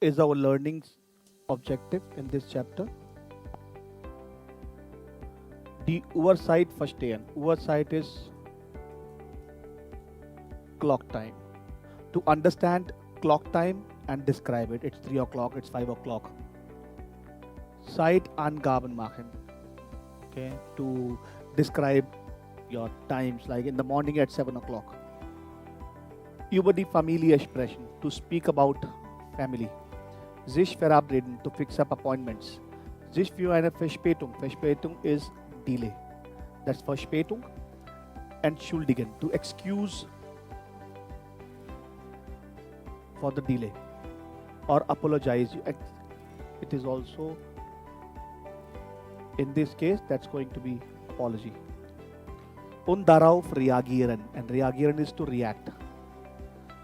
is our learning objective in this chapter? The Uhrzeit verstehen. Uhrzeit is clock time. To understand clock time and describe it, it's 3 o'clock, it's 5 o'clock. Zeitangaben machen. Okay, to describe your times, like in the morning at 7 o'clock. Über die Familie sprechen, to speak about family. Sich verabreden, to fix up appointments. Sich für eine Verspätung. Verspätung is delay. That's Verspätung. Entschuldigen, to excuse for the delay or apologize. It is also, in this case, that's going to be apology. Und darauf reagieren, and reagieren is to react.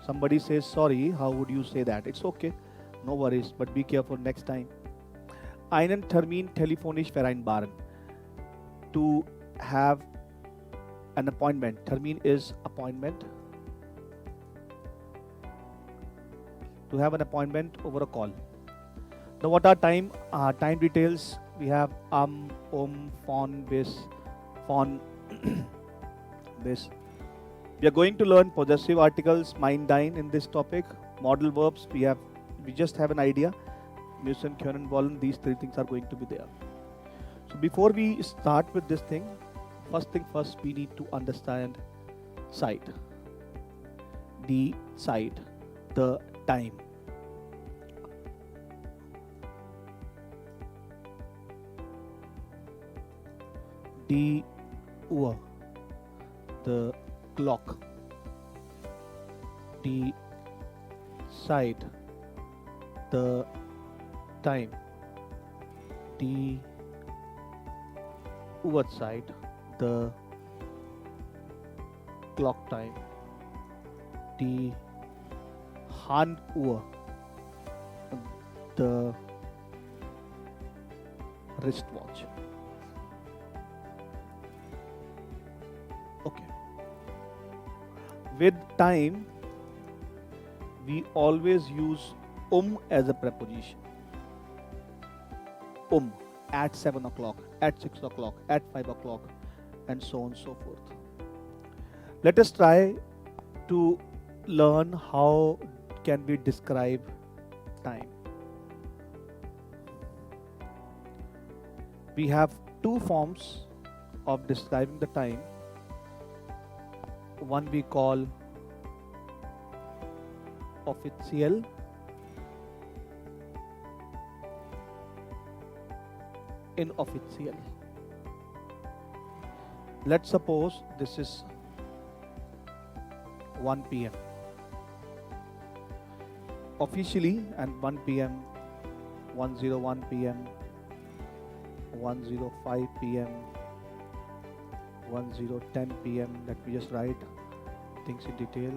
Somebody says sorry, how would you say that? It's okay, no worries, but be careful next time. Einen Termin telefonisch vereinbaren, to have an appointment. Termin is appointment. To have an appointment over a call. Now what are time details? We have von, bis, von, bis. We are going to learn possessive articles, mein, dein in this topic. Modal verbs, we just have an idea. Müssen, können, wollen, these three things are going to be there. So before we start with this thing, first thing first, we need to understand Zeit. The Zeit, the time. Die Uhr, the clock. Die Zeit, the time. Die Uhrzeit, the clock time. Die Handuhr, the wristwatch. Okay. With time, we always use as a preposition. At 7 o'clock, at 6 o'clock, at 5 o'clock, and so on and so forth. Let us try to learn how can we describe time. We have two forms of describing the time. One we call official, inofficial. Let's suppose this is 1 p.m. Officially, and 1 p.m., 1:01 p.m., 1:05 p.m., 1:10 p.m. Let me just write things in detail.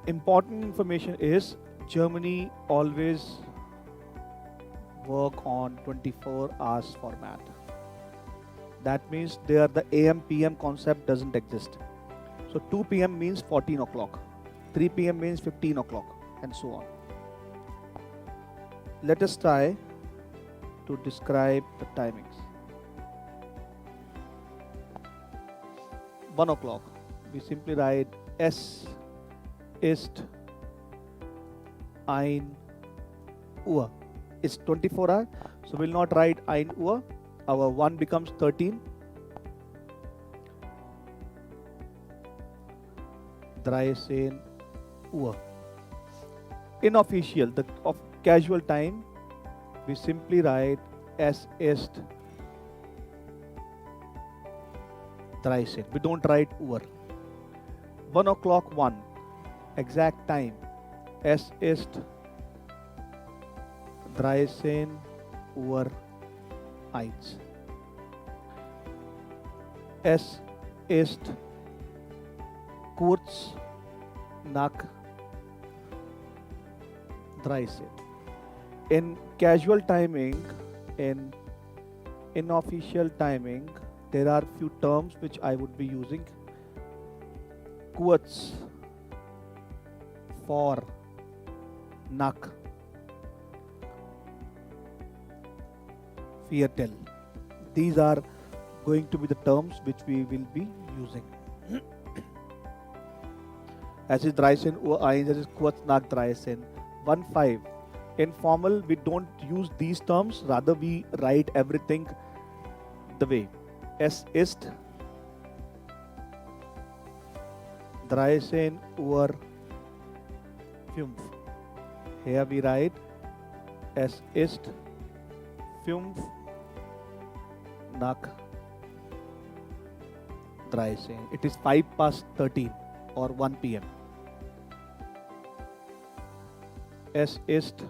Important information is Germany always work on 24 hours format. That means there the AM PM concept doesn't exist. So 2 p.m. means 14 o'clock, 3 p.m. means 15 o'clock, and so on. Let us try to describe the timings. 1 o'clock, we simply write S ist 1 Uhr. It's 24 hours, so we'll not write 1 Uhr. Our 1 becomes 13. 13 Uhr. Inofficial, the of casual time, we simply write Es ist 13. We don't write Uhr. 1 o'clock 1. Exact time. Es ist 13 Uhr eins. Es ist kurz nach 13. In casual timing, in unofficial timing, there are few terms which I would be using. Kurz, for, nach, Viertel. These are going to be the terms which we will be using. Es ist 13 Uhr eins, es ist kurz nach 13. 1-5. In formal, we don't use these terms, rather we write everything the way. Es ist 13 Uhr 5. Here we write es ist 5 nach 13. It is 5 past 13 or 1 p.m. Es ist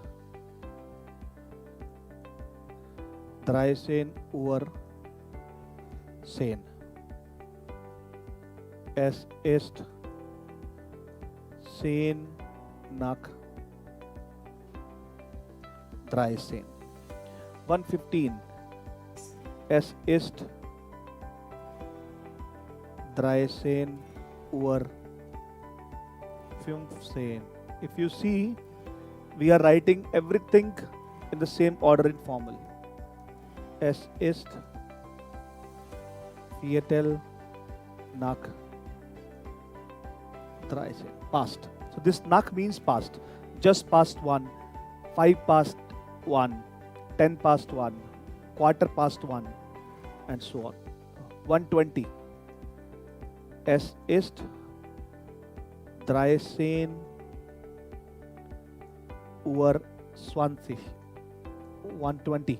13 Uhr 10. Es ist 10 nach 13. 1:15. Es ist 13 Uhr 15. If you see, we are writing everything in the same order in formal. Es ist Viertel nach 13. Past. So this nach means past. Just past 1, 5 past 1, 10 past 1, quarter past 1, and so on. 1:20. Es ist 13 Uhr 20. 1:20.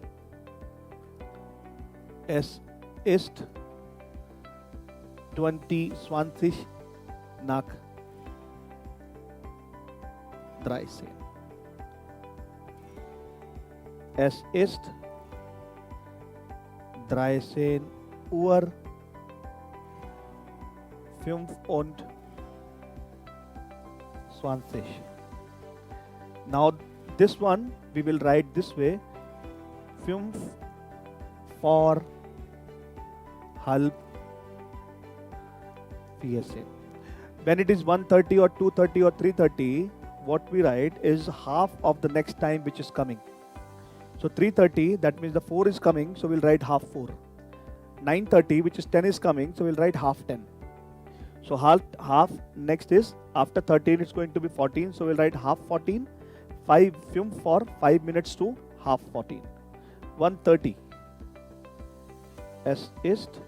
Es ist 20 nach 13. Es ist 13 Uhr 25. Now this one we will write this way: 5 vor halb 14. When it is 1:30 or 2:30 or 3:30, what we write is half of the next time which is coming. So 3:30, that means the 4 is coming, so we'll write half 4. 9:30, which is 10 is coming, so we'll write half 10. So half next is after 13 it's going to be 14, so we'll write half 14. 5 for 5 minutes to half 14. 1:30. Es ist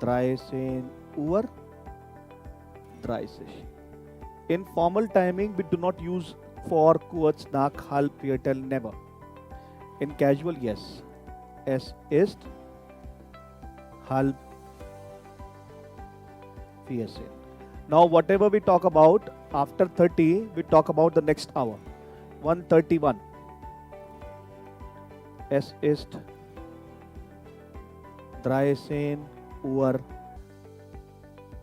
13 Uhr 30. In formal timing, we do not use for, kurz, nach, halb, viertel, never. In casual, yes. Es ist halb 14. Now, whatever we talk about after 30, we talk about the next hour. 1:31. Es ist 13 Uhr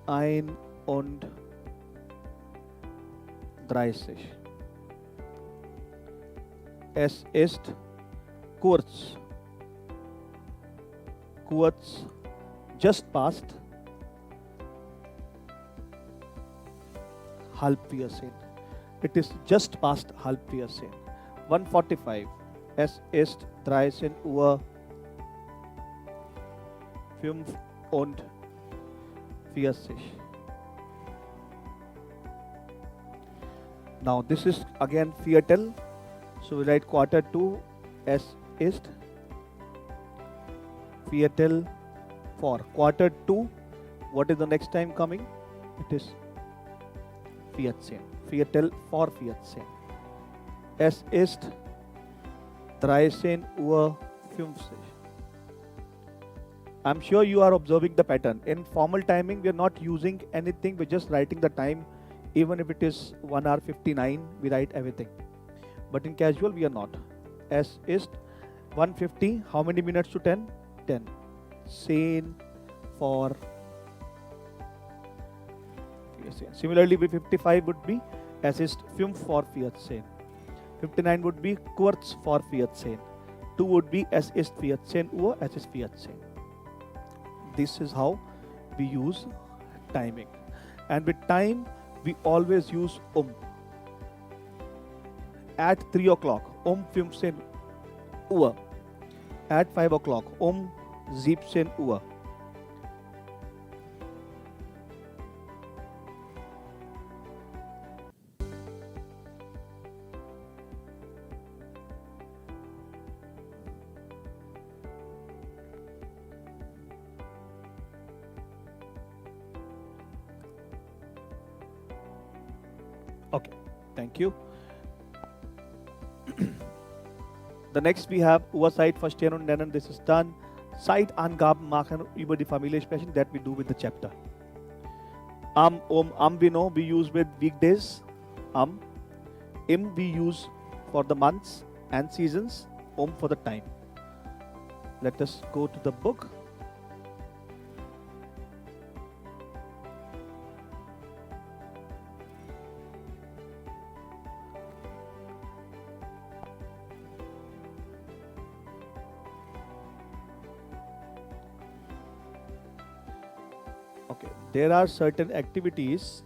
31. Es ist kurz, just past halb 14. It is just past halb 14. 1:45. Es ist 13 Uhr 45. Now this is again Viertel. So we write quarter to. Es ist Viertel for. Quarter to. What is the next time coming? It is 14. Viertel vor 14. Es ist 13 Uhr 50. I'm sure you are observing the pattern. In formal timing, we are not using anything. We're just writing the time. Even if it is 1 hour 59, we write everything. but in casual we are not. S ist 150. How many minutes to 10? 10. Same for similarly, 55 would be es ist 5 vor 14. 59 would be kurz vor 14. 2 would be es ist 14 Uhr, es ist 14. This is how we use timing. And with time, we always use At 3 o'clock, 15 Uhr. At 5 o'clock, 17 Uhr. Okay, thank you. The next we have Uhrzeit verstehen und nennen. This is done. Zeitangaben machen über die Familie sprechen. That we do with the chapter. We know we use with weekdays. Im we use for the months and seasons. For the time. Let us go to the book. Okay, there are certain activities.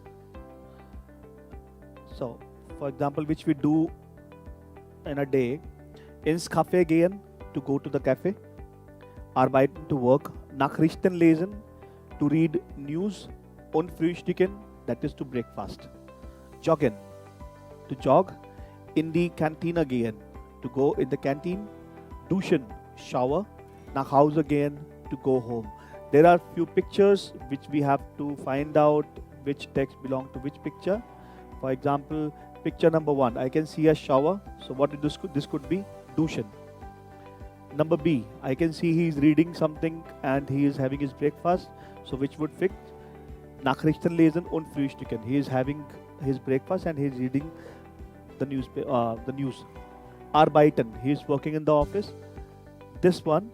So, for example, which we do in a day. Ins Café gehen, to go to the cafe. Arbeiten, to work. Nachrichten lesen, to read news. Und frühstücken, that is to breakfast. Joggen, to jog. In die Kantine gehen, to go in the canteen. Duschen, shower. Nach Hause gehen, to go home. There are few pictures which we have to find out which text belong to which picture. For example, picture number 1, I can see a shower. So what this could be? Duschen. Number B, I can see he is reading something and he is having his breakfast. So which would fit? Nachrichten lesen und frühstücken. He is having his breakfast and he is reading the news. Arbeiten, he is working in the office. This one,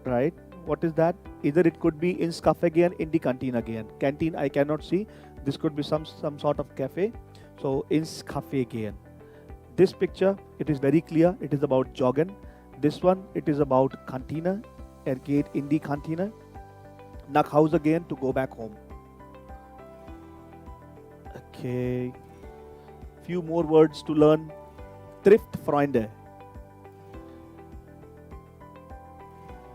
right? What is that? Either it could be ins Café gehen, in die Kantine gehen. Canteen I cannot see. This could be some sort of cafe. So ins Café gehen. This picture, it is very clear. It is about joggen. This one, it is about Kantine. Geht in die Kantine. Nach Hause gehen, to go back home. Okay. Few more words to learn. Trifft Freunde.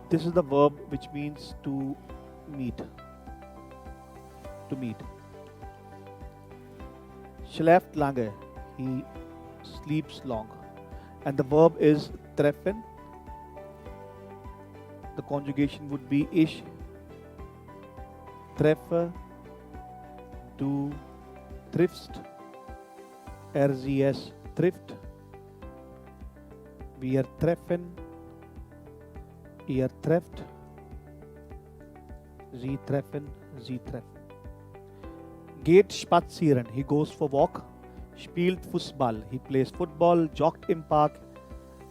This is the verb which means to meet. To meet. Schläft lange. He sleeps long. And the verb is treffen. The conjugation would be ich treffe. Du triffst. Sie trifft. Wir treffen. Ihr trefft. Sie treffen. Sie treffen. Geht spazieren. He goes for walk. Spielt Fußball. He plays football. Joggt im Park.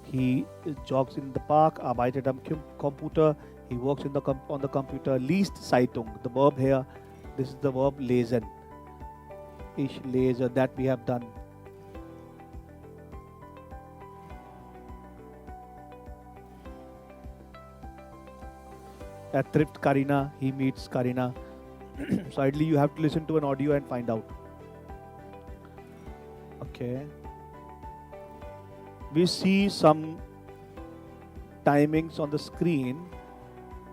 He jogs in the park. Arbeitet am Computer. He works on the computer. Liest Zeitung. The verb here. This is the verb lesen. Ich lese. That we have done. At Trifft Karina, he meets Karina. So ideally you have to listen to an audio and find out. Okay. We see some timings on the screen.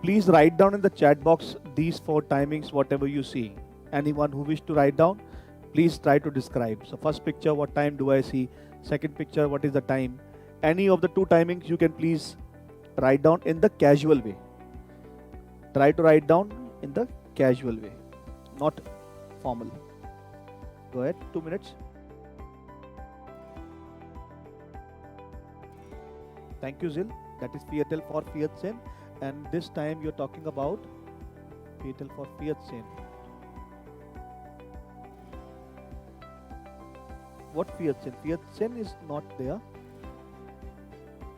Please write down in the chat box these 4 timings, whatever you see. Anyone who wish to write down, please try to describe. So first picture, what time do I see? Second picture, what is the time? Any of the 2 timings you can please write down in the casual way. Try to write down in the casual way, not formal. Go ahead, 2 minutes. Thank you, Zil. That is Viertel vor 14. And this time you're talking about Viertel vor 14. What 14? 14 is not there.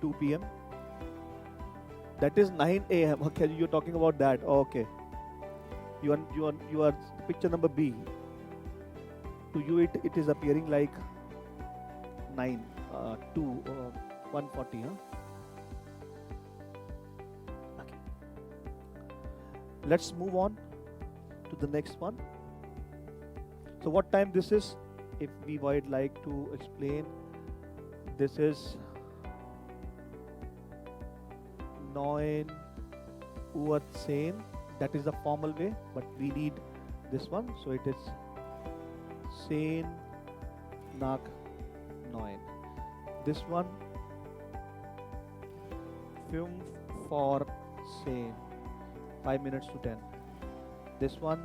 2 p.m. That is 9 a.m. Okay, you're talking about that. Okay. You are picture number B. To you it is appearing like 9 2 140, huh? Okay. Let's move on to the next one. So what time this is? If we would like to explain, this is 9 Uhr 10. That is the formal way, but we need this one. So it is 10 nach 9. This one 5 for 10. 5 minutes to 10. This one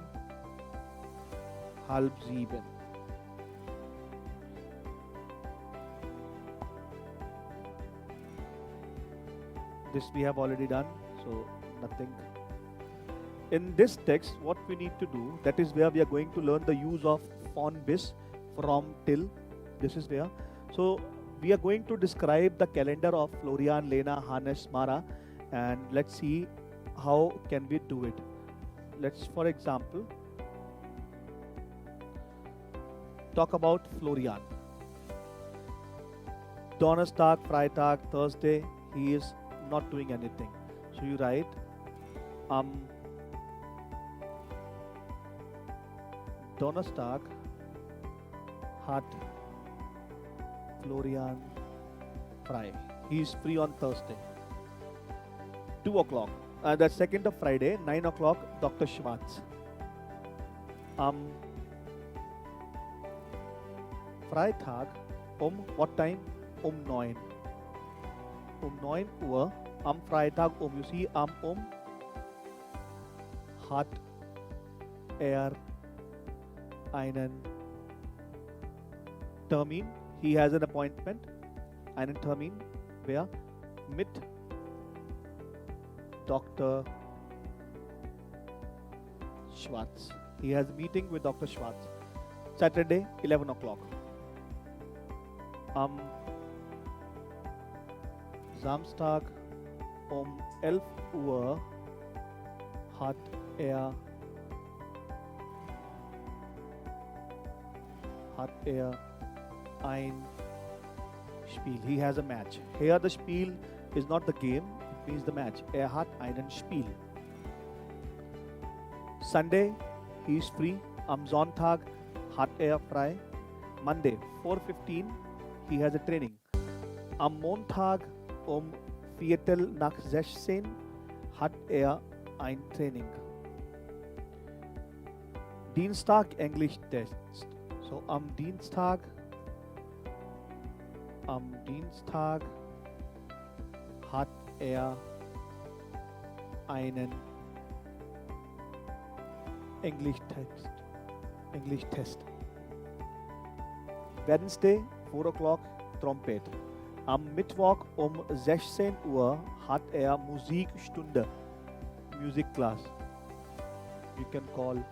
halb 7. This we have already done, so nothing. In this text, what we need to do, that is where we are going to learn the use of von bis, from, till. This is where. So we are going to describe the calendar of Florian, Lena, Hannes, Mara, and let's see how can we do it. Let's, for example, talk about Florian. Donnerstag, Freitag, Thursday, he is not doing anything. So you write Donnerstag hat Florian frei. He is free on Thursday. 2 o'clock. The second of Friday, 9 o'clock, Dr. Schwarz. Freitag, what time? 9. 9 Uhr. Am Freitag, you see, hat er einen Termin. He has an appointment. Einen Termin. Where? Mit Dr. Schwarz. He has a meeting with Dr. Schwarz. Saturday, 11 o'clock. Samstag 11 Uhr hat er ein Spiel. He has a match. Here the Spiel is not the game, it means the match. Er hat einen Spiel. Sunday, he is free. Am Sonntag hat er frei. Monday, 4:15, he has a training. Am Montag 16:15 hat er ein Training. Dienstag, English test. So am Dienstag hat er einen English test. Wednesday, 4 o'clock, Trompet. Am Mittwoch 16 Uhr hat er Musikstunde, Music class. You can call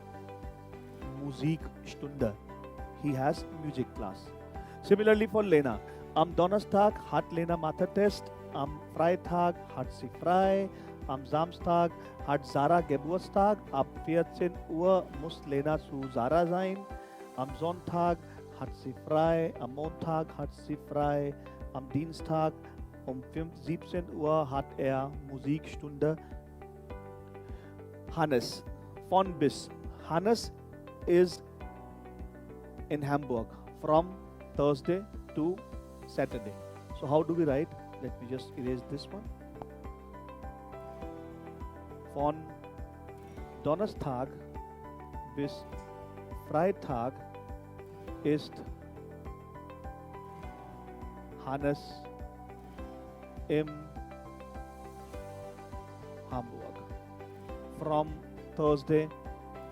Musikstunde. He has music class. Similarly for Lena, am Donnerstag hat Lena Mathe-Test, am Freitag hat sie frei, am Samstag hat Sarah Geburtstag, ab 14 Uhr muss Lena zu Sarah sein, am Sonntag hat sie frei, am Montag hat sie frei, am Dienstag 17 Uhr hat er Musikstunde. Hannes, von bis. Hannes is in Hamburg from Thursday to Saturday. So how do we write? Let me just erase this one. Von Donnerstag bis Freitag ist Hannes in Hamburg. From Thursday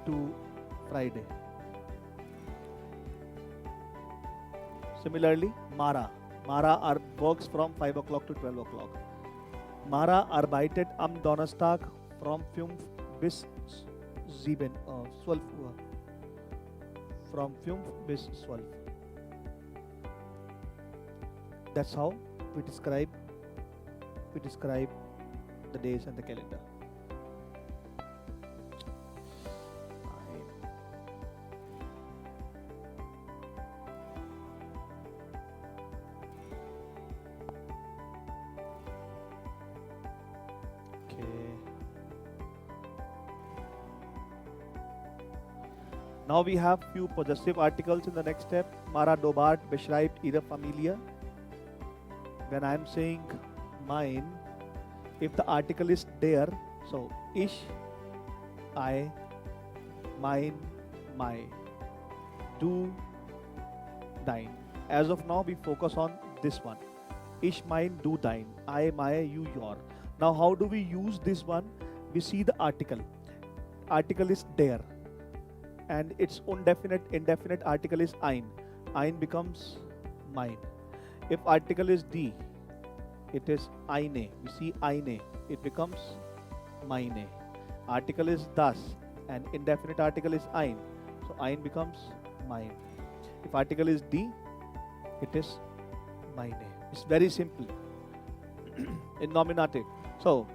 to Friday. Similarly, Mara. Mara works from 5 o'clock to 12 o'clock. Mara arbeitet am Donnerstag from 5 bis 12 Uhr. From 5 bis 12. That's how we describe the days and the calendar. Okay. Now we have few possessive articles in the next step. Mara Dobart beschreibt ihre Familie. When I am saying mine, if the article is der, so ich, I, mine, my, du, dein. As of now, we focus on this one. Ich, mine, du, dein. I, my, you, your. Now, how do we use this one? We see the article. Article is der. And its indefinite article is ein. Ein becomes mine. If article is die, it is eine. We see eine. It becomes meine. Article is das, and indefinite article is ein. So ein becomes mine. If article is die, it is meine. It's very simple. In nominative. So,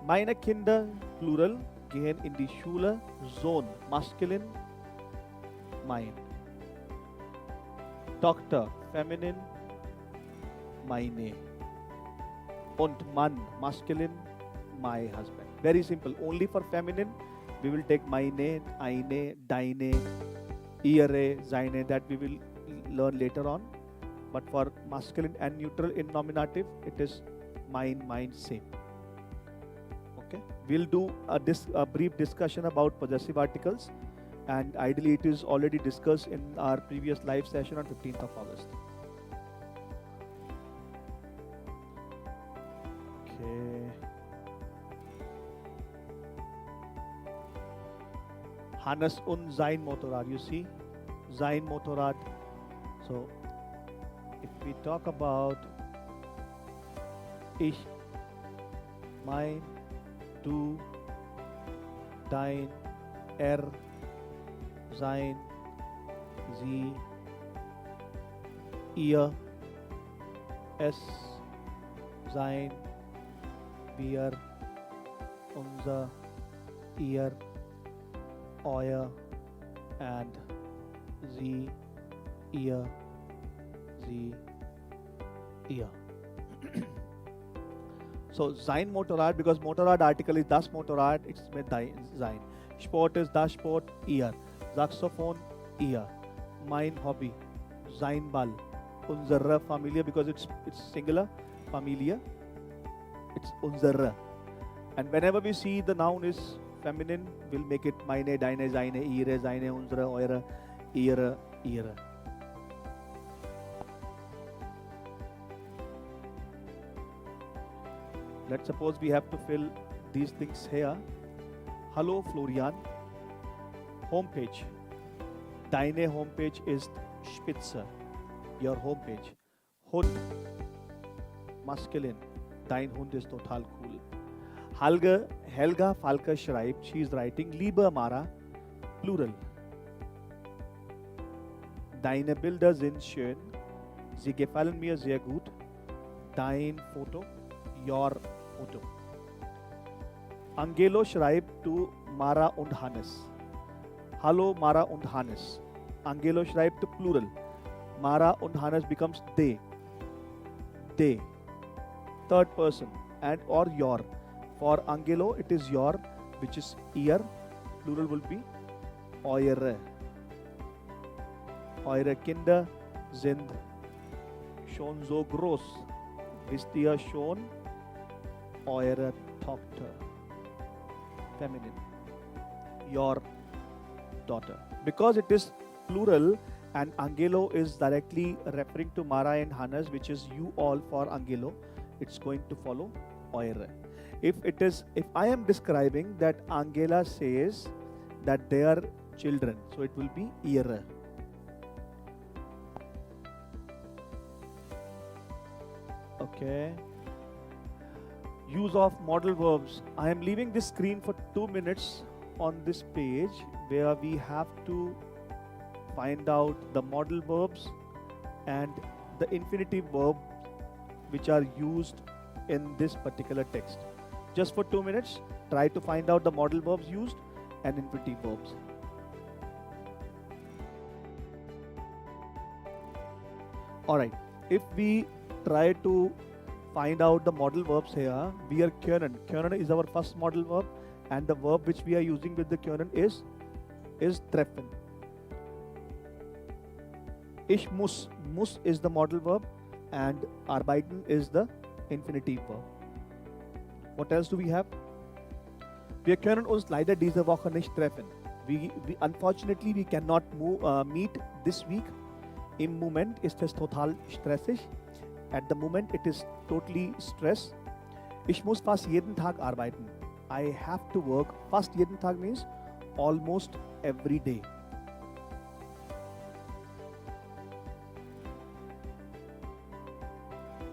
meine Kinder, plural, gehen in die Schule, Sohn, masculine, mein. Doctor, feminine, meine. Und Mann, masculine, my husband. Very simple. Only for feminine, we will take meine, eine, deine, ihre, seine, that we will learn later on. But for masculine and neutral in nominative, it is mine, mine, same. Okay. We'll do a brief discussion about possessive articles, and ideally it is already discussed in our previous live session on 15th of August. Okay. Hannes und sein Motorrad. You see, sein Motorrad. So, if we talk about ich, mein, du, dein, sein, sie, ihr, es, sein, wir, unser, ihr, euer, and sie, ihr, sie, ihr. So sein Motorrad, because Motorrad article is das Motorrad, it's with sein. Sport is das Sport, ihr. Saxophone, ihr. Mein Hobby, sein Ball. Unsere Familie, because it's singular, Familie, it's unsere. And whenever we see the noun is feminine, we'll make it meine, deine, seine, ihre, seine, unsere, eure, ihre, ihre. Let's suppose we have to fill these things here. Hello Florian. Homepage. Deine homepage is Spitze. Your homepage. Hund. Masculine. Dein Hund ist total cool. Helga Falke schreibt, she is writing, Liebe Mara, plural. Deine Bilder sind schön. Sie gefallen mir sehr gut. Dein Foto, your photo. Angelo schreibt to Mara und Hannes. Hallo Mara und Hannes. Angelo schreibt to plural. Mara und Hannes becomes they. They. Third person. And or your. For Angelo, it is your, which is ihr. Plural will be eure. Eure Kinder sind schon so groß. Wisst ihr schon? Eure Tochter. Feminine. Your daughter. Because it is plural and Angelo is directly referring to Mara and Hannes, which is you all for Angelo, it's going to follow eure. If I am describing that Angela says that they are children, so it will be ihre. Okay. Use of modal verbs. I am leaving this screen for 2 minutes on this page where we have to find out the modal verbs and the infinitive verb which are used in this particular text. Just for 2 minutes, try to find out the modal verbs used and infinitive verbs. Alright, if we try to find out the modal verbs here, we are können. Können is our first modal verb, and the verb which we are using with the können is treffen. Ich muss. Muss is the modal verb and arbeiten is the infinitive verb. What else do we have? Wir können uns leider diese Woche nicht treffen. Unfortunately, we cannot meet this week. Im Moment ist es total stressig. At the moment, it is totally stress. Ich muss fast jeden Tag arbeiten. I have to work. Fast jeden Tag means almost every day.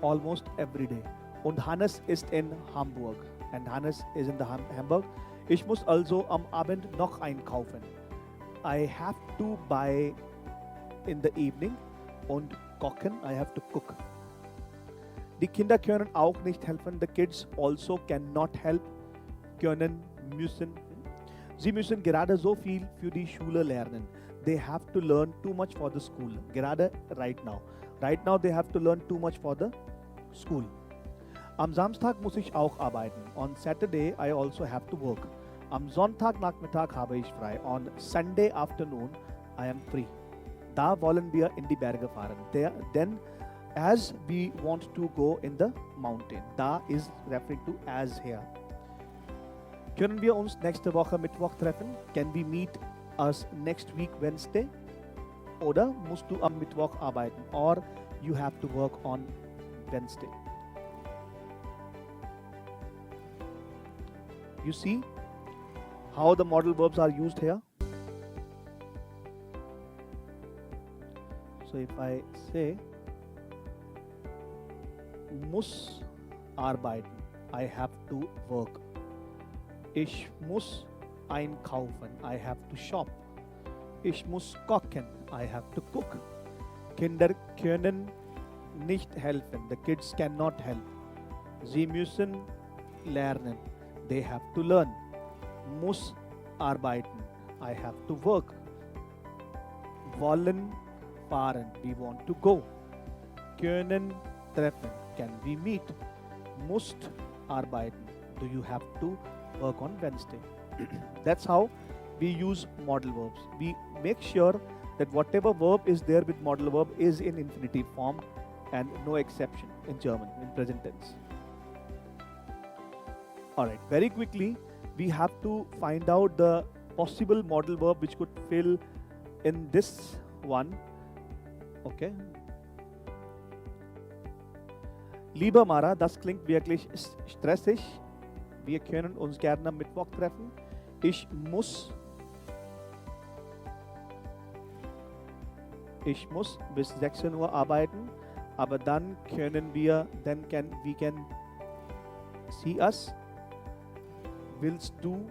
Almost every day. Und Hannes ist in Hamburg. And Hannes is in the Hamburg. Ich muss also am Abend noch einkaufen. I have to buy in the evening. Und kochen, I have to cook. Die Kinder können auch nicht helfen. The kids also cannot help. Können, müssen. Sie müssen gerade so viel für die Schule lernen. They have to learn too much for the school. Gerade right now. Right now they have to learn too much for the school. Am Samstag muss ich auch arbeiten. On Saturday I also have to work. Am Sonntagnachmittag habe ich frei. On Sunday afternoon I am free. Da wollen wir in die Berge fahren. Then as we want to go in the mountain. Da is referring to as here. Können wir uns nächste Woche Mittwoch treffen? Can we meet us next week Wednesday? Oder musst du am Mittwoch arbeiten? Or you have to work on Wednesday. You see how the modal verbs are used here? So if I say muss arbeiten, I have to work. Ich muss einkaufen, I have to shop. Ich muss kochen, I have to cook. Kinder können nicht helfen, the kids cannot help. Sie müssen lernen, they have to learn. Muss arbeiten, I have to work. Wollen fahren, we want to go. Können treffen, can we meet? Musst arbeiten, do you have to work on Wednesday? That's how we use modal verbs. We make sure that whatever verb is there with modal verb is in infinitive form and no exception in German, in present tense. Alright, very quickly, we have to find out the possible modal verb which could fill in this one. Okay. Lieber Mara, das klingt wirklich stressig. Wir können uns gerne am Mittwoch treffen. Ich muss bis 16 Uhr arbeiten, aber dann können wir, we can see us. Willst du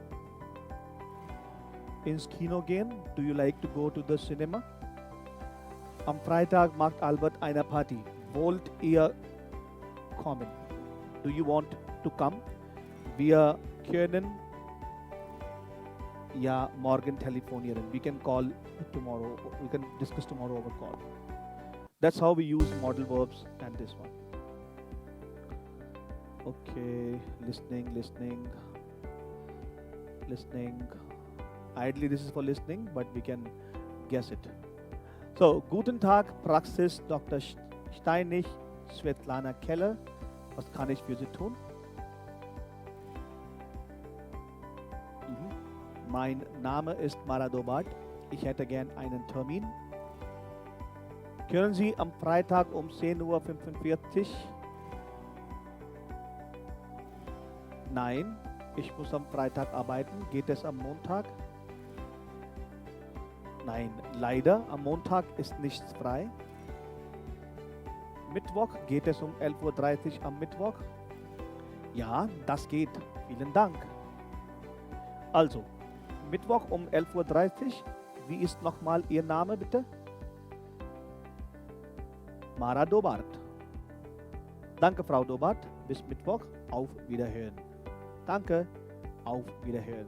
ins Kino gehen? Do you like to go to the cinema? Am Freitag macht Albert eine Party. Wollt ihr kommen? Do you want to come? Wir können ja morgen telefonieren. We can call tomorrow. We can discuss tomorrow over call. That's how we use modal verbs and this one. Okay, listening. Ideally this is for listening, but we can guess it. So, guten Tag, Praxis Dr. Steinig, Svetlana Keller. Was kann ich für Sie tun? Mein Name ist Mara Dobat. Ich hätte gern einen Termin. Können Sie am Freitag um 10:45 Uhr? Nein, ich muss am Freitag arbeiten. Geht es am Montag? Nein, leider, am Montag ist nichts frei. Mittwoch, geht es um 11:30 Uhr am Mittwoch? Ja, das geht. Vielen Dank. Also, Mittwoch um 11:30 Uhr. Wie ist nochmal Ihr Name, bitte? Mara Dobart. Danke, Frau Dobart. Bis Mittwoch. Auf Wiederhören. Danke. Auf Wiederhören.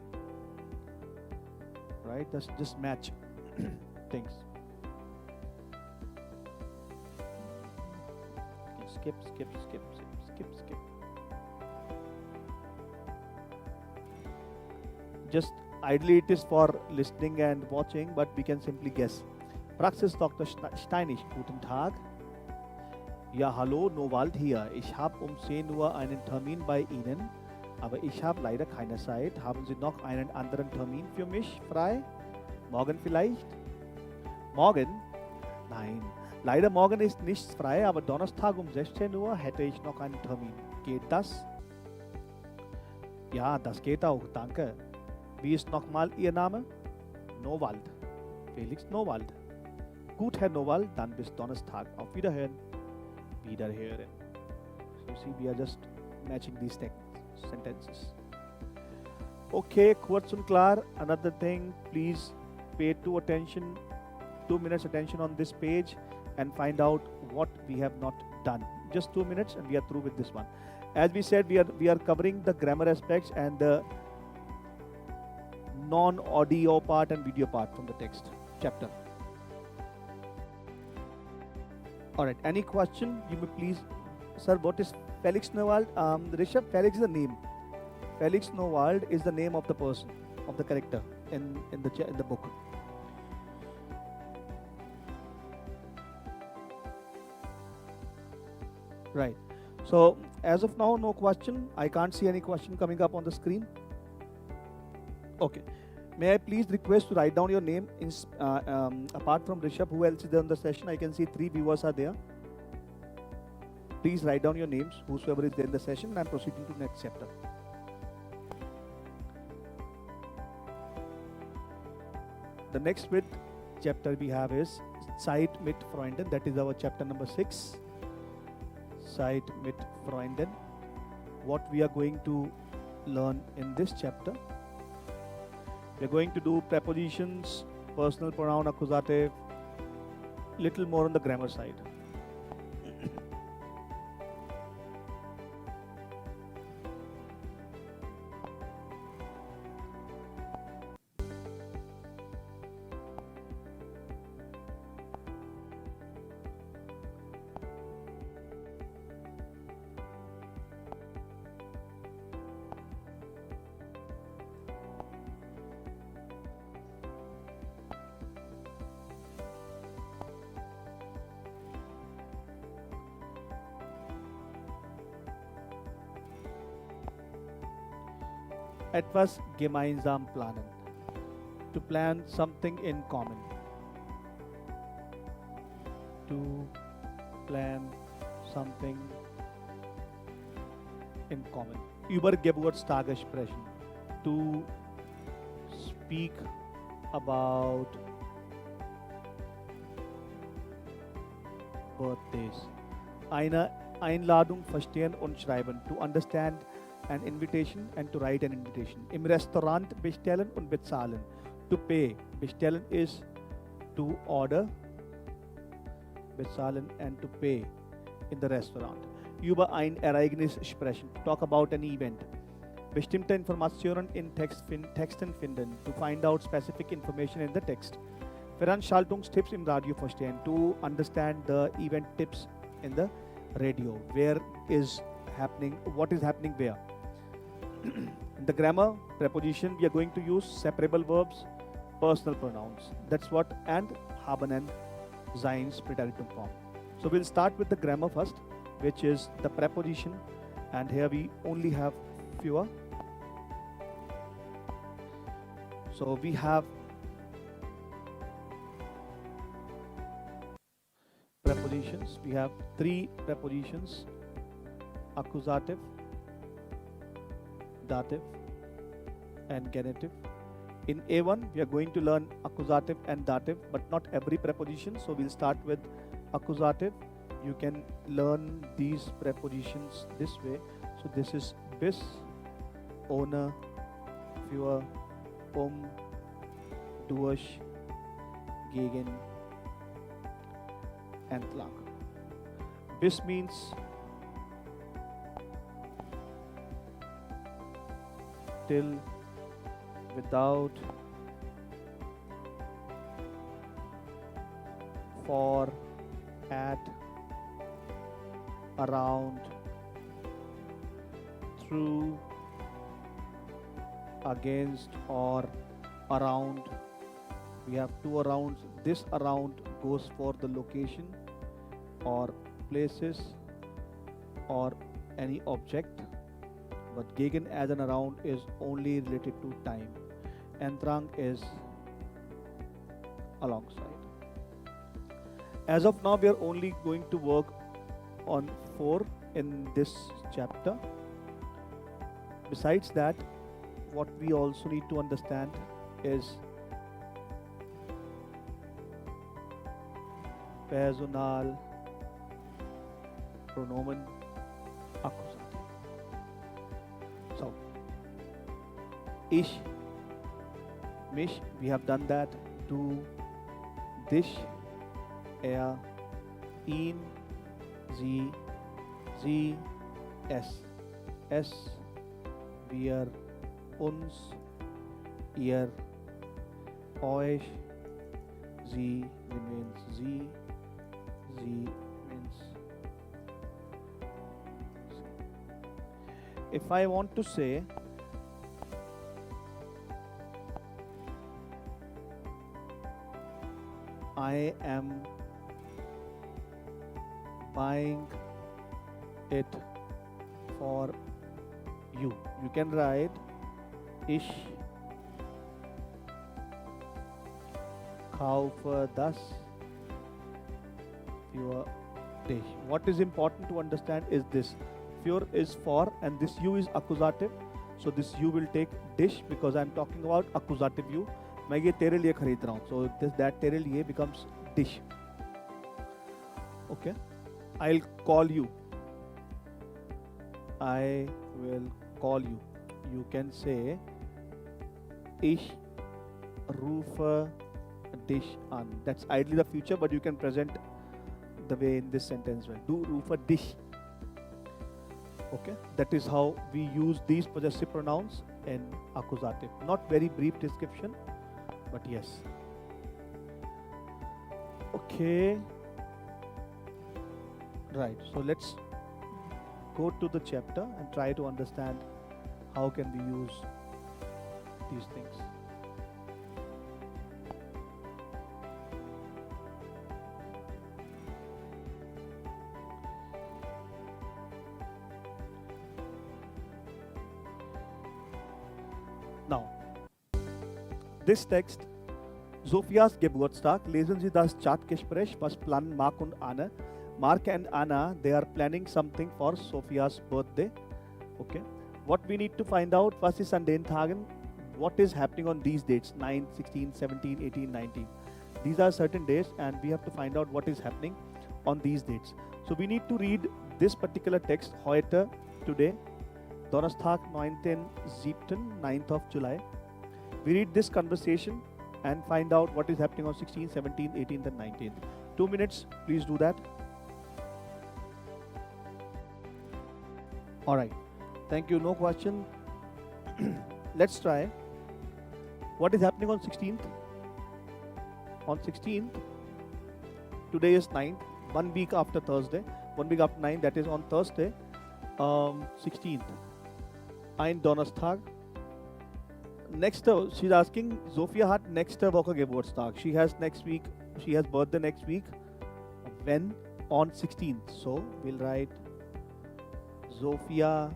Right? That's just match things. Okay, skip. Just ideally it is for listening and watching, but we can simply guess. Praxis Dr. Steinisch, guten Tag. Ja, hallo, Nowald hier. Ich habe um 10 Uhr einen Termin bei Ihnen, aber ich habe leider keine Zeit. Haben Sie noch einen anderen Termin für mich frei? Morgen vielleicht? Morgen? Nein. Leider morgen ist nichts frei, aber Donnerstag um 16 Uhr hätte ich noch einen Termin. Geht das? Ja, das geht auch, danke. Wie ist nochmal Ihr Name? Nowald. Felix Nowald. Gut, Herr Nowald, dann bis Donnerstag. Auf Wiederhören. Wiederhören. So see, we are just matching these sentences. Okay, kurz und klar. Another thing, please pay 2 minutes attention on this page and find out what we have not done. Just 2 minutes and we are through with this one. As we said, we are covering the grammar aspects and the non-audio part and video part from the text chapter. Alright, any question? You may please. Sir, what is Felix Nowald? Rishabh, Felix is the name. Felix Nowald is the name of the person, of the character in the book. Right. So as of now, no question. I can't see any question coming up on the screen. Okay. May I please request to write down your name apart from Rishabh, who else is there on the session? I can see 3 viewers are there. Please write down your names, whosoever is there in the session, and I'm proceeding to next chapter. The next chapter we have is Zeit mit Freunden. That is our chapter number 6. Zeit mit Freunden. What we are going to learn in this chapter? We are going to do prepositions, personal pronoun, accusative, little more on the grammar side. Etwas gemeinsam planen. To plan something in common. To plan something in common. Übergeburtstage sprechen. To speak about birthdays. Eine Einladung verstehen und schreiben. To understand an invitation and to write an invitation. Im Restaurant bestellen und bezahlen. To pay. Bestellen is to order. Bezahlen and to pay in the restaurant. Über ein Ereignis sprechen. To talk about an event. Bestimmte Informationen in Texten finden. To find out specific information in the text. Veranstaltungstipps im Radio verstehen. To understand the event tips in the radio. Where is happening, what is happening where. In the grammar, preposition, we are going to use separable verbs, personal pronouns. That's what, and haben and seins Präteritum form. So we'll start with the grammar first, which is the preposition, and here we only have fewer. So we have prepositions. We have 3 prepositions: accusative, dative, and genitive. In A1, we are going to learn accusative and dative, but not every preposition. So we'll start with accusative. You can learn these prepositions this way. So this is bis, ohne, für, durch, gegen, entlang. Bis means till, without, for, at, around, through, against, or around. We have two arounds. This around goes for the location or places or any object, but gegen as an around is only related to time. Entrang is alongside. As of now, we are only going to work on 4 in this chapter. Besides that, what we also need to understand is personal pronomen accusative. So, ich, mich, we have done that. Du, dich, er, ihn, sie, es, wir, uns, ihr, euch, sie remains sie means. If I want to say I am buying it for you, you can write ich kaufe das für dich. What is important to understand is this: für is for, and this you is accusative. So this you will take dish because I am talking about accusative you. मैं ये तेरे लिए खरीद रहा हूँ. So this that तेरे लिए becomes dish. Okay. I'll call you. I will call you. You can say ich rufe dich an. That's ideally the future, but you can present the way in this sentence. Du rufe dich. Okay, that is how we use these possessive pronouns in accusative. Not very brief description, but yes. Okay. Right, so let's go to the chapter and try to understand how can we use these things. Now, this text, Sophias Geburtstag, lesen Sie das Chatgespräch, was planen Mark und Anne. Mark and Anna, they are planning something for Sophia's birthday. Okay. What we need to find out, was ist an den Tagen, what is happening on these dates, 9, 16, 17, 18, 19. These are certain days and we have to find out what is happening on these dates. So we need to read this particular text, heute, today, Donnerstag, 9th of July. We read this conversation and find out what is happening on 16th, 17th, 18th and 19th. 2 minutes, please do that. Alright, thank you, no question. Let's try. What is happening on 16th? On 16th, today is 9th, 1 week after Thursday, 1 week after 9, that is on Thursday, 16th. Ein Donnerstag. Next, she's asking, Sophia hat nächste Woche Geburtstag. She has birthday next week. When? On 16th. So, we'll write Sophia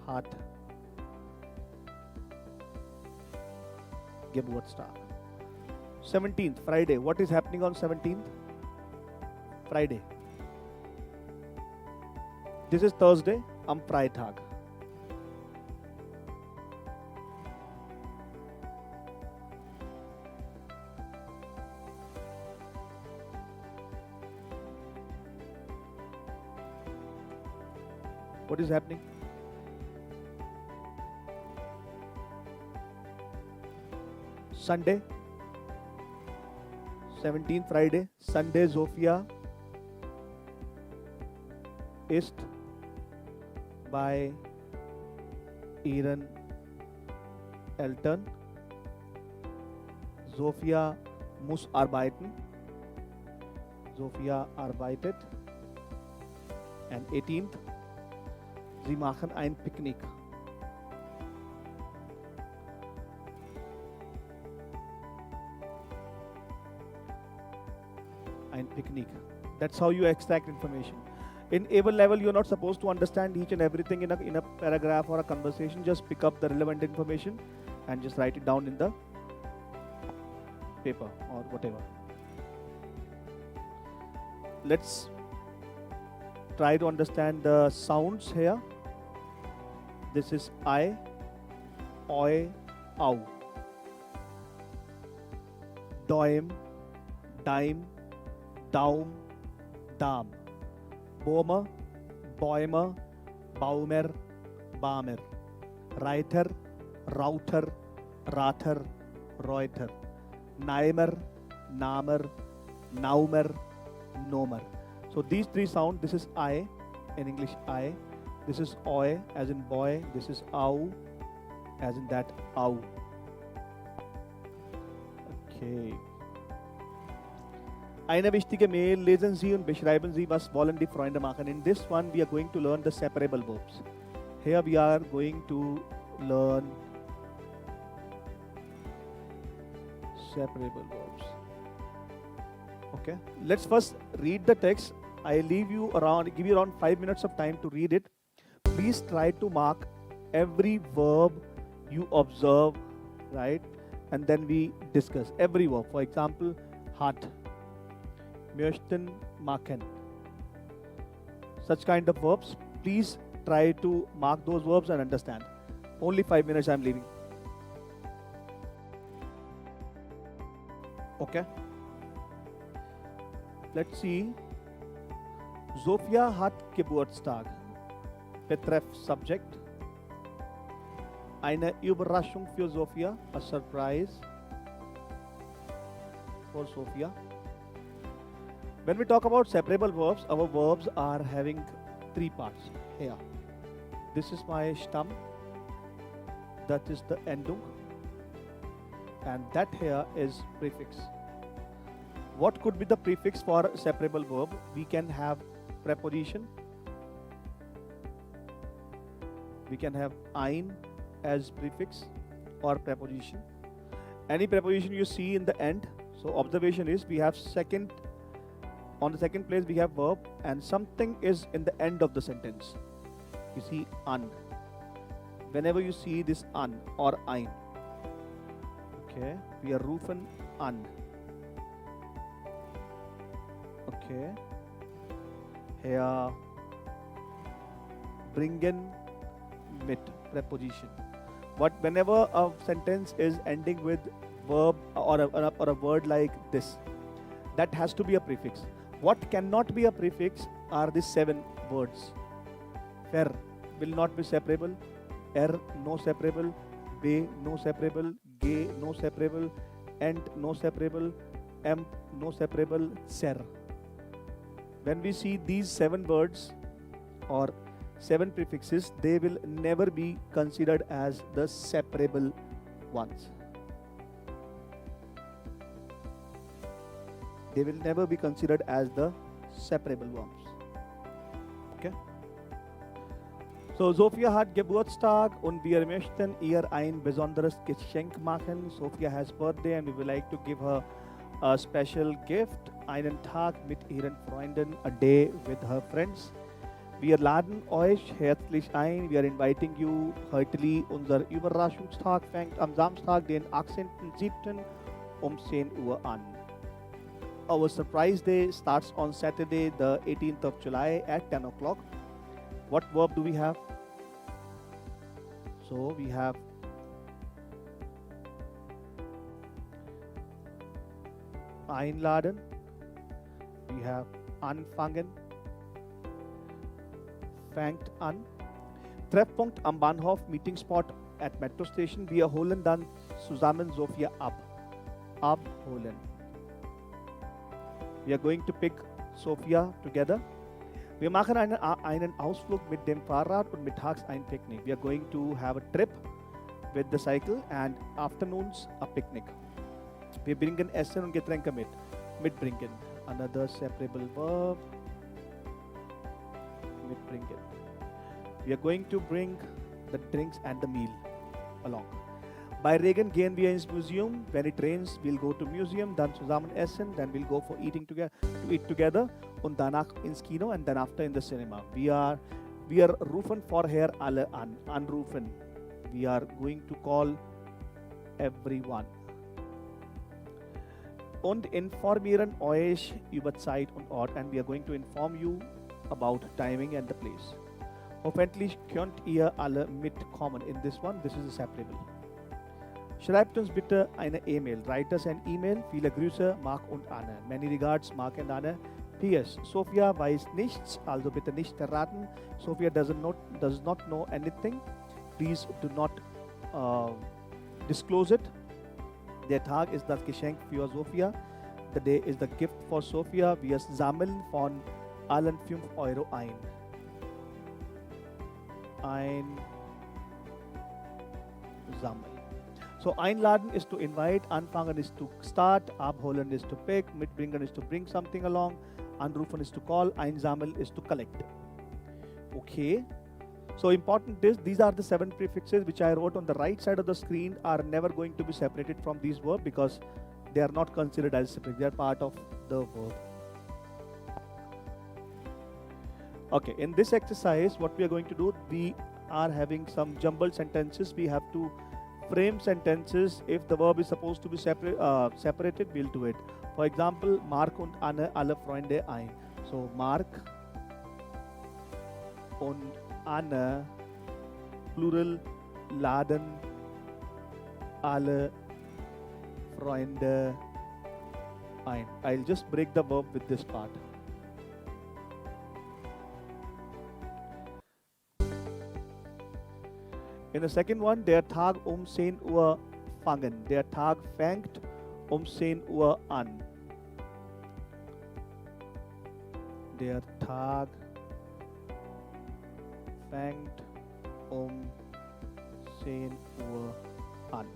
hat Geburtstag. 17th, Friday. What is happening on 17th? Friday. This is Thursday. Am Freitag. What is happening? Sunday, 17th Friday, Sunday, Sophia ist bei ihren Eltern. Sophia muss arbeiten. Sophia arbeitet. And 18th, sie machen ein Picknick. Ein Picknick. That's how you extract information. In A1 level, you're not supposed to understand each and everything in a paragraph or a conversation. Just pick up the relevant information and just write it down in the paper or whatever. Let's try to understand the sounds here. This is I, oi, ow. Doim, dime, daum, dam. Bomer, boimer, baumer, bamer. Reiter, router, rater, reuter. Naimer, namer, naumer, nomer. So these three sounds, this is I, in English I. This is oi, as in boy. This is au, as in that au. Okay. Eine wichtige Mail, lesen Sie und beschreiben Sie, was wollen die Freunde machen. In this one, we are going to learn the separable verbs. Here we are going to learn separable verbs. Okay. Let's first read the text. I give you around 5 minutes of time to read it. Please try to mark every verb you observe, right? And then we discuss every verb. For example, hat. Möchten, machen. Such kind of verbs. Please try to mark those verbs and understand. Only 5 minutes I'm leaving. Okay. Let's see. Sophia hat Geburtstag. Betreff Subject. Eine Überraschung für Sophia. A surprise for Sophia. When we talk about separable verbs, our verbs are having three parts here. This is my Stamm, that is the Endung, and that here is prefix. What could be the prefix for separable verb? We can have preposition. We can have ein as prefix or preposition. Any preposition you see in the end. So observation is we have on the second place we have verb and something is in the end of the sentence. You see an. Whenever you see this an or ein. Okay, we are rufen an. Okay. Here bringen mit preposition. Whenever a sentence is ending with verb or a word like this, that has to be a prefix. What cannot be a prefix are these 7 words. Fer will not be separable. Er no separable. Be no separable. Ge no separable. Ent no separable. Emp no separable. Ser. When we see these 7 words or 7 prefixes, they will never be considered as the separable ones. They will never be considered as the separable ones. Okay. So Sophia hat Geburtstag und wir möchten ihr ein besonderes Geschenk machen. Sophia has birthday and we would like to give her a special gift. Einen Tag mit ihren Freunden, a day with her friends. Wir laden euch herzlich ein. Wir inviting you heartily. Unser Überraschungstag fängt am Samstag, den 18.07. um 10 Uhr an. Our surprise day starts on Saturday, the 18th of July at 10 o'clock. What verb do we have? So we have einladen. We have anfangen. Fängt an. Treffpunkt am Bahnhof, meeting spot at metro station. Wir holen dann zusammen Sophia ab. Abholen. We are going to pick Sophia together. Wir machen einen Ausflug mit dem Fahrrad und mittags ein Picknick. We are going to have a trip with the cycle and afternoons a picnic. Wir bringen Essen und Getränke mit. Mitbringen. Another separable verb. Mitbringen. We are going to bring the drinks and the meal along. Bei Regen gehen wir ins Museum. When it rains, we'll go to museum. Dann zusammen essen. Then we'll go for eating together, to eat together. Und danach ins Kino and then after in the cinema. Wir rufen vorher alle an. Anrufen. We are going to call everyone. Und informieren euch über Zeit und Ort. And we are going to inform you about timing and the place. Hoffentlich könnt ihr alle mitkommen. In this one, this is a separable. Schreibt uns bitte eine E-Mail. Write us an email. Viele Grüße, Mark und Anne. Many regards, Mark and Anne. P.S. Sophia weiß nichts, also bitte nicht verraten. Sophia does not know anything. Please do not disclose it. Der Tag ist das Geschenk für Sophia. The day is the gift for Sophia. Wir sammeln von allen 5 Euro ein. Sammeln. So einladen is to invite, anfangen is to start, abholen is to pick, mitbringen is to bring something along, anrufen is to call, einsammeln is to collect. Okay. So important is these are the 7 prefixes which I wrote on the right side of the screen are never going to be separated from these verbs because they are not considered as separate. They are part of the verb. Okay, in this exercise, what we are going to do, we are having some jumbled sentences. We have to frame sentences. If the verb is supposed to be separated, we'll do it. For example, Mark und Anne alle Freunde ein. So, Mark und Anne, plural, laden alle Freunde ein. I'll just break the verb with this part. In the second one, der Tag 10 Uhr fangen. Der Tag fängt 10 Uhr an. Der Tag fängt 10 Uhr an.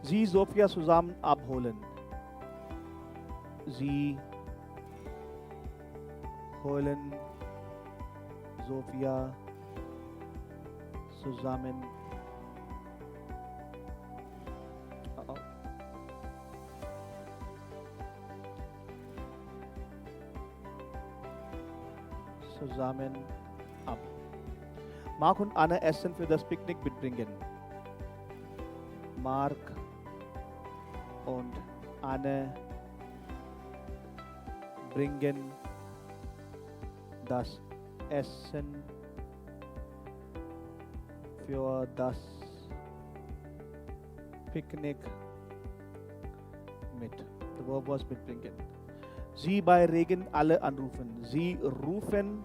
Sie Sophia zusammen abholen. Sie holen Sophia zusammen ab. Mark und Anne essen für das Picknick mitbringen. Mark und Anne bringen das Essen für das Picknick mit. The verb was mitbringen. Sie bei Regen alle anrufen. Sie rufen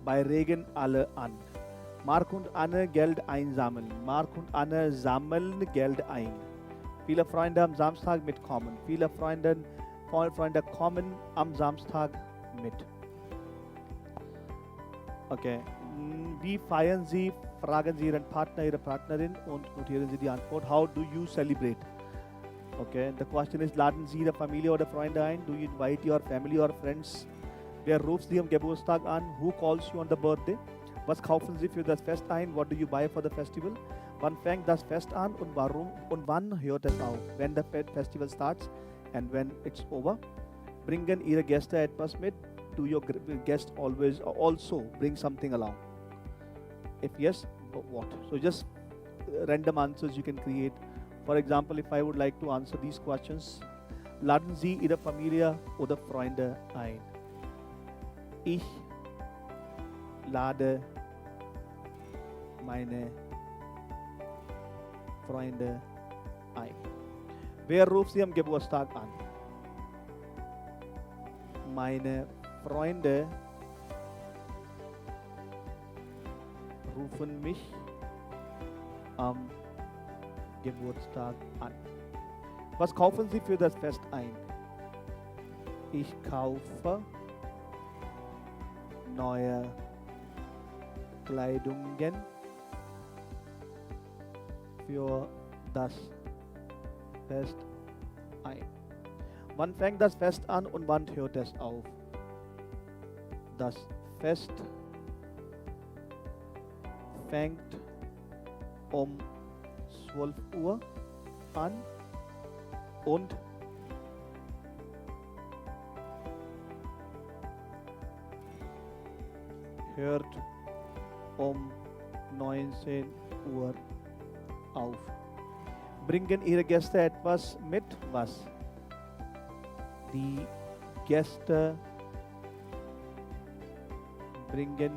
bei Regen alle an. Mark und Anne Geld einsammeln. Mark und Anne sammeln Geld ein. Viele Freunde am Samstag mitkommen. Viele Freunde kommen am Samstag mit. Okay. Wie feiern Sie? Fragen Sie Ihren Partner, Ihre Partnerin und notieren Sie die Antwort. How do you celebrate? Okay. The question is, laden Sie Ihre Familie oder Freunde ein? Do you invite your family or friends? Wer ruft Sie am Geburtstag an? Who calls you on the birthday? Was kaufen Sie für das Fest ein? What do you buy for the festival? Wann fängt das Fest an und warum und wann hört es auf? When the festival starts and when it's over. Bringen Ihre Gäste etwas mit? Do your guests always also bring something along? If yes, what? So just random answers you can create. For example, if I would like to answer these questions, laden Sie Ihre Familie oder Freunde ein? Ich lade meine Freunde ein. Wer ruft Sie am Geburtstag an? Meine Freunde rufen mich am Geburtstag an. Was kaufen Sie für das Fest ein? Ich kaufe neue Kleidungen für das Fest ein. Wann fängt das Fest an und wann hört es auf? Das Fest fängt um 12 Uhr an und hört um 19 Uhr auf. Bringen Ihre Gäste etwas mit? Was? Die Gäste bringen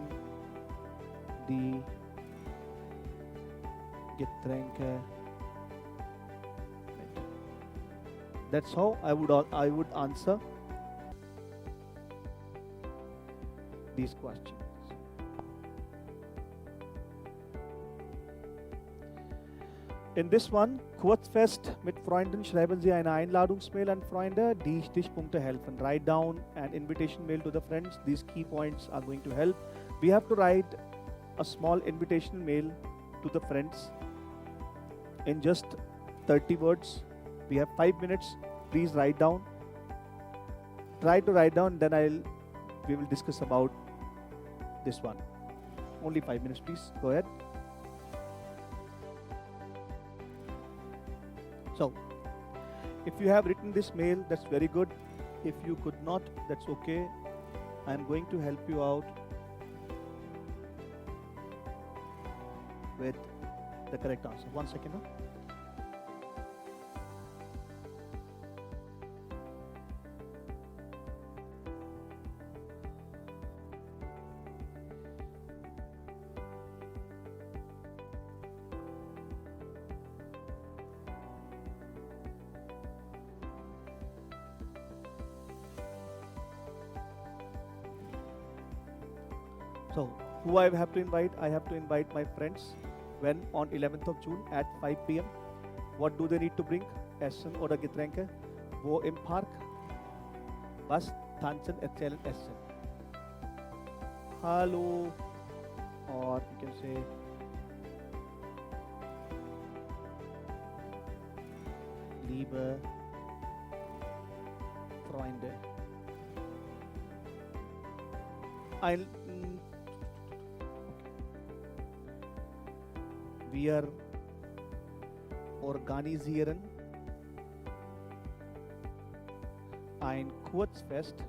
die Getränke mit. That's how I would answer these questions. In this one, Kurzfest mit Freunden, schreiben Sie eine Einladungsmail an Freunde, die Stichpunkte helfen. Write down an invitation mail to the friends. These key points are going to help. We have to write a small invitation mail to the friends in just 30 words. We have 5 minutes. Please write down. Try to write down, then we will discuss about this one. Only 5 minutes, please. Go ahead. So, if you have written this mail, that's very good. If you could not, that's okay. I am going to help you out with the correct answer. 1 second. Huh? So, who I have to invite? I have to invite my friends. When? On 11th of June at 5 p.m. What do they need to bring? Essen oder Getränke. Wo im Park? Was? Tanzen, erzählen, essen. Hallo. Or you can say liebe Freunde. Wir organisieren ein Kurzfest,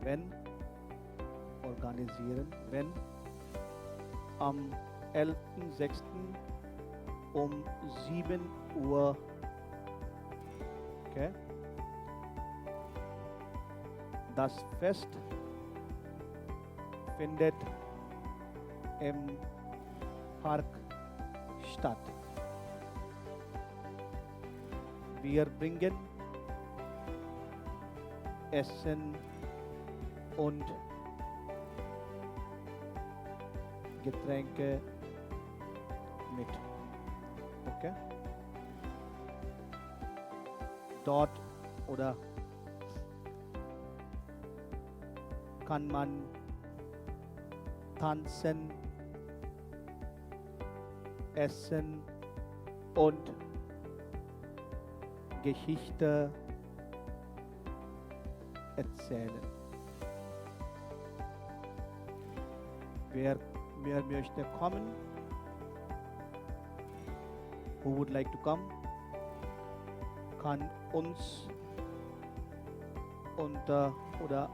wenn am 11.06. um 7 Uhr. Okay. Das Fest findet im Park statt. Wir bringen Essen und Getränke mit. Okay? Dort oder kann man tanzen, essen und Geschichte erzählen. Wer möchte kommen? Who would like to come? Kann uns oder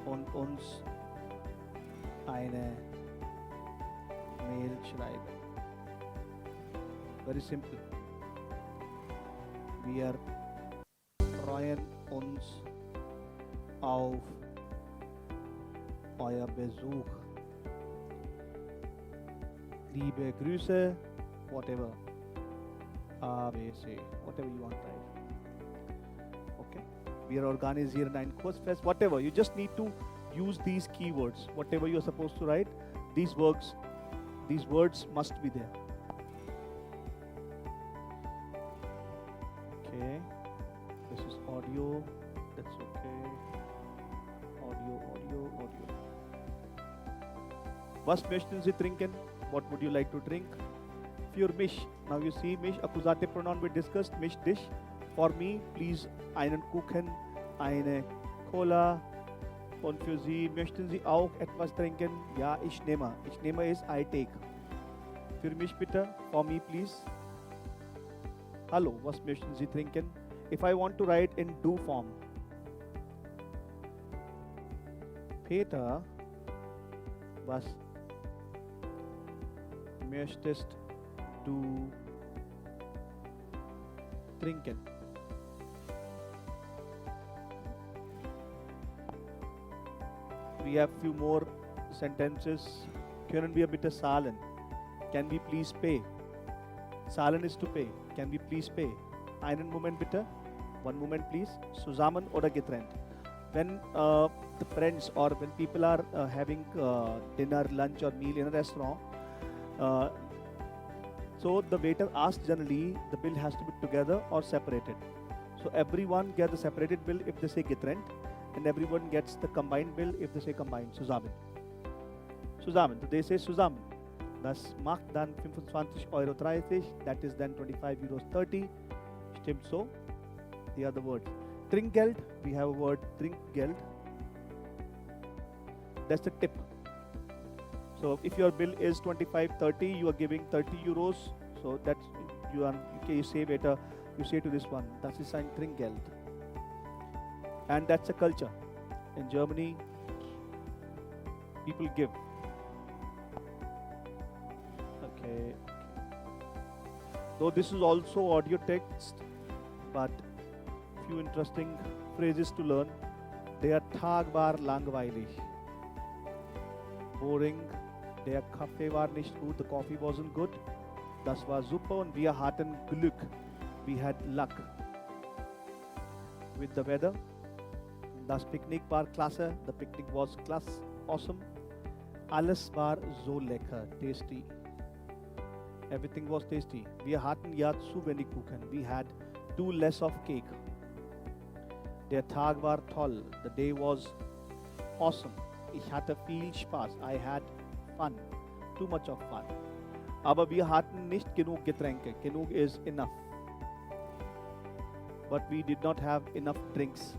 und uns eine Mail schreiben. Very simple. Wir freuen uns auf euer Besuch. Liebe Grüße, whatever. A, B, C, whatever you want to write. Okay. Wir organisieren ein Kurzfest, whatever. You just need to use these keywords. Whatever you are supposed to write, these words must be there. audio. That's okay. Audio. Was möchten Sie trinken? What would you like to drink? Für mich. Now you see mich, Akkusative pronoun we discussed, mich, dich. For me, please einen Kuchen, eine Cola. Und für Sie, möchten Sie auch etwas trinken? Ja, ich nehme. Ich nehme is I take. Für mich bitte. For me, please. Hallo, was möchten Sie trinken? If I want to write in do form. Peter, was möchtest du trinken? We have few more sentences. Können wir bitte zahlen? Can we please pay? Zahlen is to pay. Can we please pay? Einen Moment bitte. One moment please. Zusammen oder getrennt? When the friends or when people are having dinner, lunch or meal in a restaurant, so the waiter asks generally the bill has to be together or separated. So everyone gets the separated bill if they say getrennt, and everyone gets the combined bill if they say combined. Zusammen. Zusammen. So they say zusammen. Das macht dann 25,30 €. That is then 25,30 €. Stimmt so? The other word. Trinkgeld. We have a word Trinkgeld. That's the tip. So if your bill is 25,30, you are giving 30 euros. So that's you say better. You say to this one, das ist ein Trinkgeld. And that's a culture. In Germany, people give. Okay. Though this is also audio text, but few interesting phrases to learn. Der Tag war langweilig. Boring. Der Kaffee war nicht gut. The coffee wasn't good. Das war super und wir hatten Glück. We had luck. With the weather. Das Picknick war klasse. The picnic was awesome. Alles war so lecker. Tasty. Everything was tasty. Wir hatten ja zu wenig Kuchen. We had too less of cake. Der Tag war toll. The day was awesome. Ich hatte viel Spaß. I had fun. Too much of fun. Aber wir hatten nicht genug Getränke. Genug is enough. But we did not have enough drinks.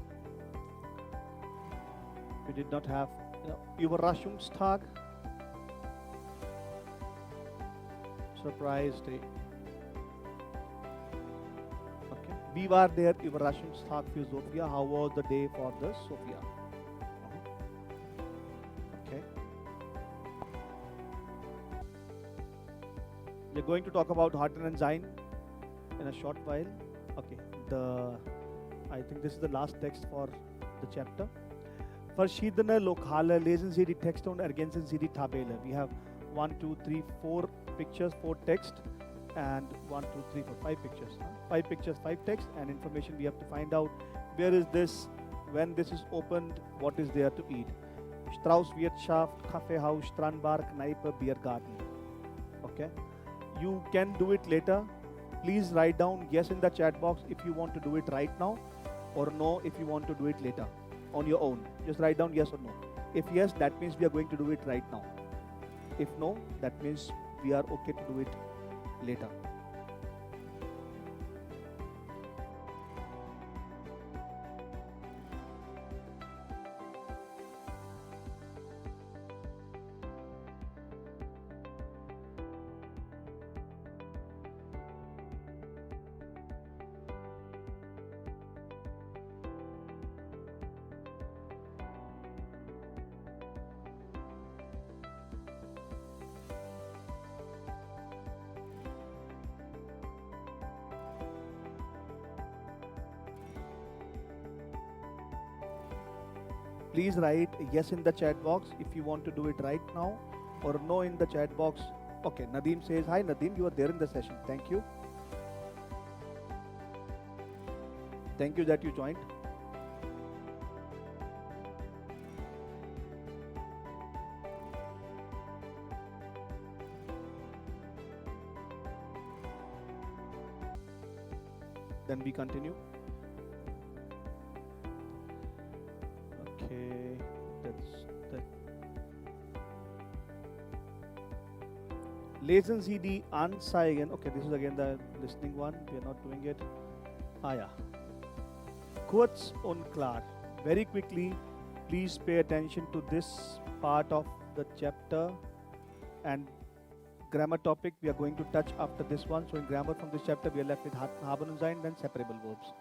We did not have Überraschungstag. Surprise day. Okay. Wie war der Überraschungstag für Sophia? How was the day for the Sophia? Okay. We're going to talk about Harten and Sein in a short while. Okay. I think this is the last text for the chapter. Verschiedene lokale lesen Sie die Texte und ergänzen Sie die Tabelle. We have 1, 2, 3, 4 pictures, 4 text, and 1, 2, 3, 4, 5 pictures. 5 pictures, 5 text, and information we have to find out. Where is this? When this is opened, what is there to eat? Straußwirtschaft, Kaffeehaus, Strandbar, Kneipe, Biergarten. Okay. You can do it later. Please write down yes in the chat box if you want to do it right now, or no if you want to do it later on your own. Just write down yes or no. If yes, that means we are going to do it right now. If no, that means we are okay to do it later. Please write yes in the chat box if you want to do it right now, or no in the chat box. Okay, Nadeem says, hi Nadeem, you are there in the session. Thank you. Thank you that you joined. Then we continue. Okay, that's that. Lesen Sie die Anzeigen. Okay, this is again the listening one. We are not doing it. Ah, yeah. Kurz und klar. Very quickly, please pay attention to this part of the chapter and grammar topic we are going to touch after this one. So in grammar from this chapter, we are left with haben und sein, then separable verbs.